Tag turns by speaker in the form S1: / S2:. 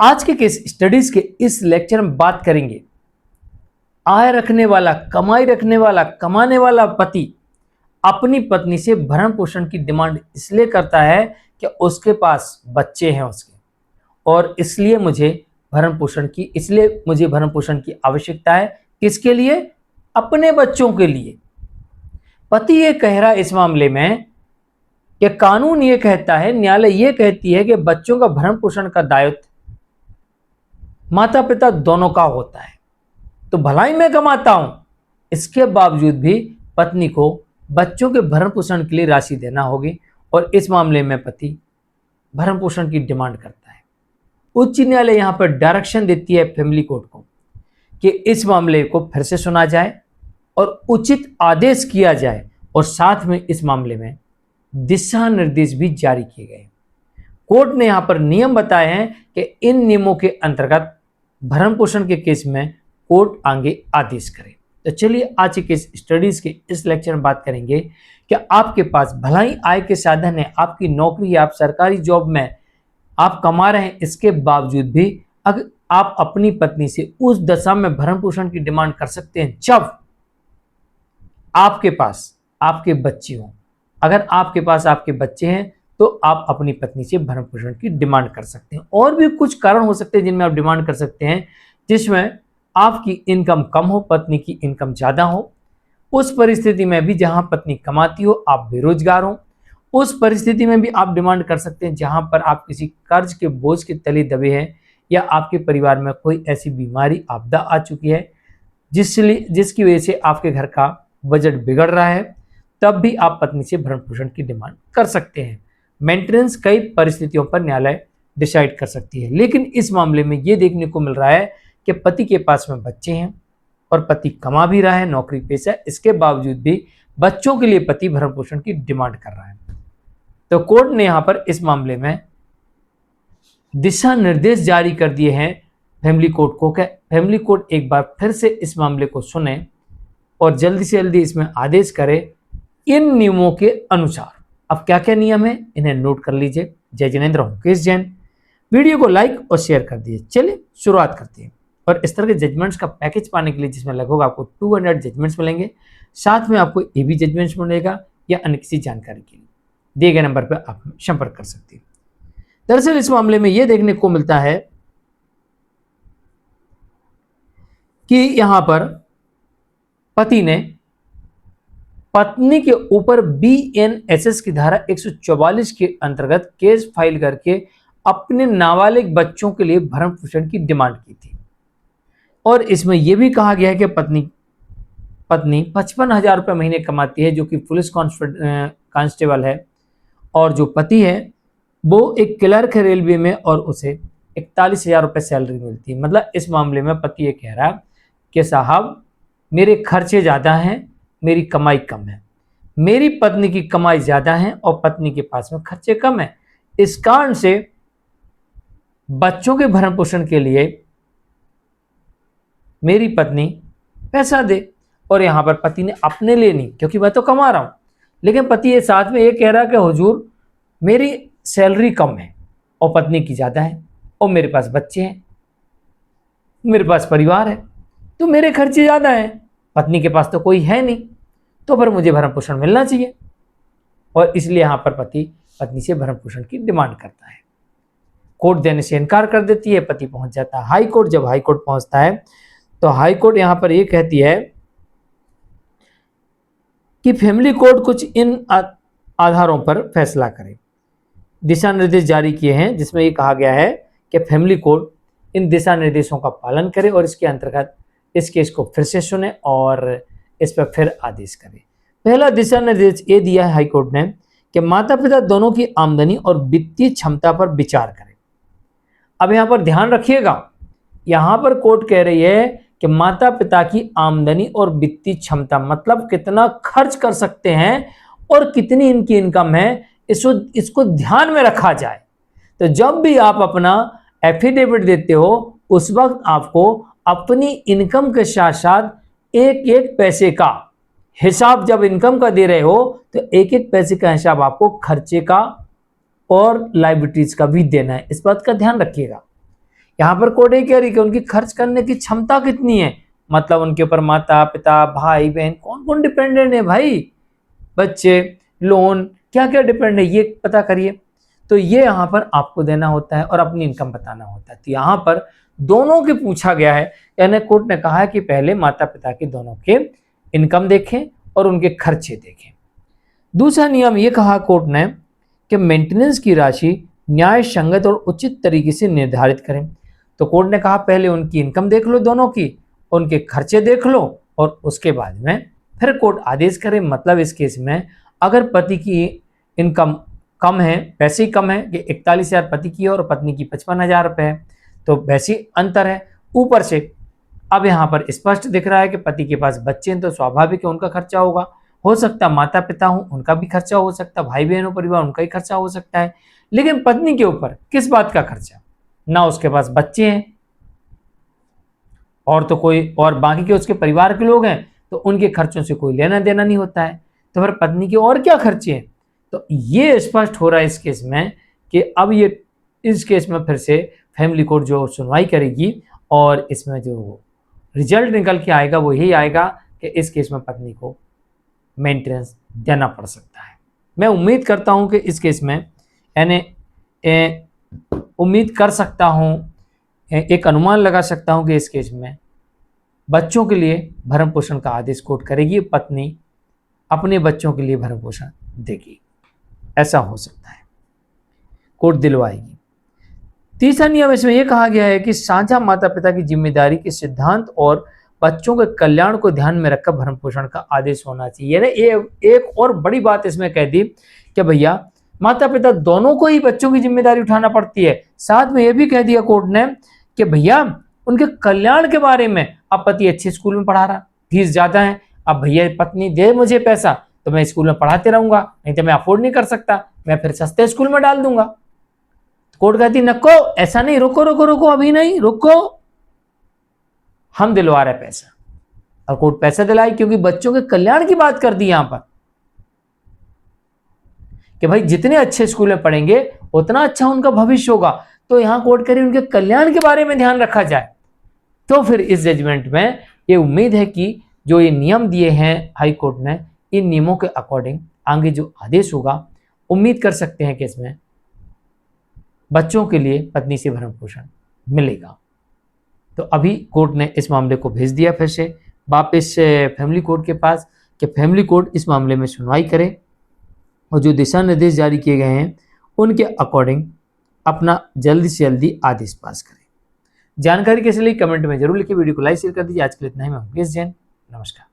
S1: आज के case studies के इस लेक्चर में बात करेंगे आय रखने वाला, कमाई रखने वाला, कमाने वाला पति अपनी पत्नी से भरण पोषण की डिमांड इसलिए करता है कि उसके पास बच्चे हैं उसके, और इसलिए मुझे भरण पोषण की आवश्यकता है। किसके लिए? अपने बच्चों के लिए। पति ये कह रहा है इस मामले में कि कानून ये कहता है, न्यायालय ये कहती है कि बच्चों का भरण पोषण का दायित्व माता पिता दोनों का होता है। तो भलाई मैं कमाता हूं, इसके बावजूद भी पत्नी को बच्चों के भरण पोषण के लिए राशि देना होगी, और इस मामले में पति भरण पोषण की डिमांड करता है। उच्च न्यायालय यहां पर डायरेक्शन देती है फैमिली कोर्ट को कि इस मामले को फिर से सुना जाए और उचित आदेश किया जाए, और साथ में इस मामले में दिशा निर्देश भी जारी किए गए। कोर्ट ने यहां पर नियम बताए हैं कि इन नियमों के अंतर्गत भरण पोषण के केस में कोर्ट आगे आदेश करे। तो चलिए आज के स्टडीज के इस लेक्चर में बात करेंगे कि आपके पास भलाई आय के साधन है, आपकी नौकरी है, आप सरकारी जॉब में आप कमा रहे हैं, इसके बावजूद भी अगर आप अपनी पत्नी से उस दशा में भरण पोषण की डिमांड कर सकते हैं जब आपके पास आपके बच्चे हों। अगर आपके पास आपके बच्चे हैं तो आप अपनी पत्नी से भरण पोषण की डिमांड कर सकते हैं। और भी कुछ कारण हो सकते हैं जिनमें आप डिमांड कर सकते हैं, जिसमें आपकी इनकम कम हो, पत्नी की इनकम ज़्यादा हो। उस परिस्थिति में भी जहां पत्नी कमाती हो, आप बेरोजगार हो, उस परिस्थिति में भी आप डिमांड कर सकते हैं जहां पर आप किसी कर्ज के बोझ के तले दबे हैं, या आपके परिवार में कोई ऐसी बीमारी आपदा आ चुकी है जिसकी वजह से आपके घर का बजट बिगड़ रहा है, तब भी आप पत्नी से भरण पोषण की डिमांड कर सकते हैं। मेंटेनेंस कई परिस्थितियों पर न्यायालय डिसाइड कर सकती है, लेकिन इस मामले में यह देखने को मिल रहा है कि पति के पास में बच्चे हैं और पति कमा भी रहा है, नौकरी पेशा, इसके बावजूद भी बच्चों के लिए पति भरण पोषण की डिमांड कर रहा है। तो कोर्ट ने यहां पर इस मामले में दिशा निर्देश जारी कर दिए हैं फैमिली कोर्ट को कि फैमिली कोर्ट एक बार फिर से इस मामले को सुने और जल्दी से जल्दी इसमें आदेश करे इन नियमों के अनुसार। अब क्या क्या नियम है इन्हें नोट कर लीजिए। जय जिनेंद्र हूं केश जैन। वीडियो को लाइक और शेयर कर दीजिए। चलिए शुरुआत करते हैं। और इस तरह के जजमेंट्स का पैकेज पाने के लिए जिसमें लगभग आपको 200 जजमेंट्स मिलेंगे, साथ में आपको एबी जजमेंट्स मिलेगा या अन्य किसी जानकारी के लिए दिए गए नंबर पर आप संपर्क कर सकते हैं। दरअसल इस मामले में यह देखने को मिलता है कि यहां पर पति ने पत्नी के ऊपर बीएनएसएस की धारा 144 के अंतर्गत केस फाइल करके अपने नाबालिग बच्चों के लिए भरण पोषण की डिमांड की थी। और इसमें यह भी कहा गया है कि पत्नी 55,000 रुपये महीने कमाती है, जो कि पुलिस कांस्टेबल है, और जो पति है वो एक क्लर्क है रेलवे में और उसे 41,000 रुपये सैलरी मिलती है। मतलब इस मामले में पति ये कह रहा है कि साहब मेरे खर्चे ज़्यादा हैं, मेरी कमाई कम है। मेरी पत्नी की कमाई ज़्यादा है और पत्नी के पास में खर्चे कम है। इस कारण से बच्चों के भरण पोषण के लिए मेरी पत्नी पैसा दे। और यहां पर पति ने अपने लिए नहीं, क्योंकि मैं तो कमा रहा हूं, लेकिन पति ये साथ में ये कह रहा है कि हुजूर मेरी सैलरी कम है और पत्नी की ज़्यादा है, और मेरे पास बच्चे हैं, मेरे पास परिवार है, तो मेरे खर्चे ज़्यादा हैं, पत्नी के पास तो कोई है नहीं, तो फिर मुझे भरण पोषण मिलना चाहिए। और इसलिए यहाँ पर पति पत्नी से भरण पोषण की डिमांड करता है। कोर्ट देने से इनकार कर देती है, पति पहुंच जाता है हाई कोर्ट। जब हाई कोर्ट पहुंचता है तो हाई कोर्ट यहाँ पर ये कहती है कि फैमिली कोर्ट कुछ इन आधारों पर फैसला करे। दिशा निर्देश जारी किए हैं जिसमें ये कहा गया है कि फैमिली कोर्ट इन दिशा निर्देशों का पालन करे और इसके अंतर्गत इस केस को फिर से सुने और इस पर फिर आदेश करे। पहला दिशा निर्देश ये दिया है हाईकोर्ट ने कि माता पिता दोनों की आमदनी और वित्तीय क्षमता पर विचार करें। अब यहाँ पर ध्यान रखिएगा, यहाँ पर कोर्ट कह रही है कि माता पिता की आमदनी और वित्तीय क्षमता, मतलब कितना खर्च कर सकते हैं और कितनी इनकी इनकम है, इसको ध्यान में रखा जाए। तो जब भी आप अपना एफिडेविट देते हो उस वक्त आपको अपनी इनकम के साथ साथ एक एक पैसे का हिसाब, जब इनकम का दे रहे हो तो एक एक पैसे का हिसाब आपको खर्चे का और लायबिलिटीज का भी देना है। इस बात का ध्यान रखिएगा। यहाँ पर कोर्ट ये कह रही कि उनकी खर्च करने की क्षमता कितनी है, मतलब उनके ऊपर माता पिता भाई बहन कौन कौन डिपेंडेंट है भाई, बच्चे, लोन, क्या क्या डिपेंड है ये पता करिए। तो ये यहाँ पर आपको देना होता है और अपनी इनकम बताना होता है। तो यहाँ पर दोनों के पूछा गया है, यानी कोर्ट ने कहा है कि पहले माता पिता के दोनों के इनकम देखें और उनके खर्चे देखें। दूसरा नियम ये कहा कोर्ट ने कि मेंटेनेंस की राशि न्याय संगत और उचित तरीके से निर्धारित करें। तो कोर्ट ने कहा पहले उनकी इनकम देख लो दोनों की, उनके खर्चे देख लो और उसके बाद में फिर कोर्ट आदेश करे। मतलब इस केस में अगर पति की इनकम कम है, पैसे ही कम है कि 41,000 पति की और पत्नी की 55,000 रुपये है, तो वैसे अंतर है। ऊपर से अब यहाँ पर स्पष्ट दिख रहा है कि पति के पास बच्चे हैं तो स्वाभाविक है उनका खर्चा होगा, हो सकता है माता पिता हूं उनका भी खर्चा हो सकता है, भाई बहन हो परिवार उनका ही खर्चा हो सकता है। लेकिन पत्नी के ऊपर किस बात का खर्चा, ना उसके पास बच्चे हैं और तो कोई और बाकी के उसके परिवार के लोग हैं तो उनके खर्चों से कोई लेना देना नहीं होता है, तो फिर पत्नी के और क्या खर्चे हैं। तो ये स्पष्ट हो रहा है इस केस में कि अब ये इस केस में फिर से फैमिली कोर्ट जो सुनवाई करेगी और इसमें जो रिजल्ट निकल के आएगा वो यही आएगा कि इस केस में पत्नी को मेंटेनेंस देना पड़ सकता है। मैं उम्मीद करता हूं कि इस केस में यानी उम्मीद कर सकता हूं, एक अनुमान लगा सकता हूं कि इस केस में बच्चों के लिए भरण पोषण का आदेश कोर्ट करेगी, पत्नी अपने बच्चों के लिए भरण पोषण देगी, ऐसा हो सकता है, कोर्ट दिलवाएगी। तीसरा नियम इसमें यह कहा गया है कि साझा माता पिता की जिम्मेदारी के सिद्धांत और बच्चों के कल्याण को ध्यान में रखकर भरण पोषण का आदेश होना चाहिए। एक और बड़ी बात इसमें कह दी कि भैया माता पिता दोनों को ही बच्चों की जिम्मेदारी उठाना पड़ती है। साथ में यह भी कह दिया कोर्ट ने कि भैया उनके कल्याण के बारे में, अब पति अच्छे स्कूल में पढ़ा रहा, फीस ज्यादा है, अब भैया पत्नी दे मुझे पैसा तो मैं स्कूल में पढ़ाते रहूंगा, नहीं तो मैं अफोर्ड नहीं कर सकता, मैं फिर सस्ते स्कूल में डाल दूंगा। कोर्ट कहती नको, ऐसा नहीं, रुको रुको रुको, अभी नहीं, रुको, हम दिलवा रहे पैसा। और कोर्ट पैसा दिलाई क्योंकि बच्चों के कल्याण की बात कर दी यहां पर कि भाई जितने अच्छे स्कूल में पढ़ेंगे उतना अच्छा उनका भविष्य होगा। तो यहां कोर्ट करी उनके कल्याण के बारे में ध्यान रखा जाए। तो फिर इस जजमेंट में ये उम्मीद है कि जो ये नियम दिए हैं हाई कोर्ट ने, इन नियमों के अकॉर्डिंग आगे जो आदेश होगा उम्मीद कर सकते हैं कि इसमें बच्चों के लिए पत्नी से भरण पोषण मिलेगा। तो अभी कोर्ट ने इस मामले को भेज दिया फिर से वापस फैमिली कोर्ट के पास कि फैमिली कोर्ट इस मामले में सुनवाई करे और जो दिशा निर्देश जारी किए गए हैं उनके अकॉर्डिंग अपना जल्दी से जल्दी आदेश पास करें। जानकारी कैसे लगी कमेंट में जरूर लिखिए, वीडियो को लाइक शेयर कर दीजिए। आज के लिए इतना ही, मैं मुकेश जैन, नमस्कार।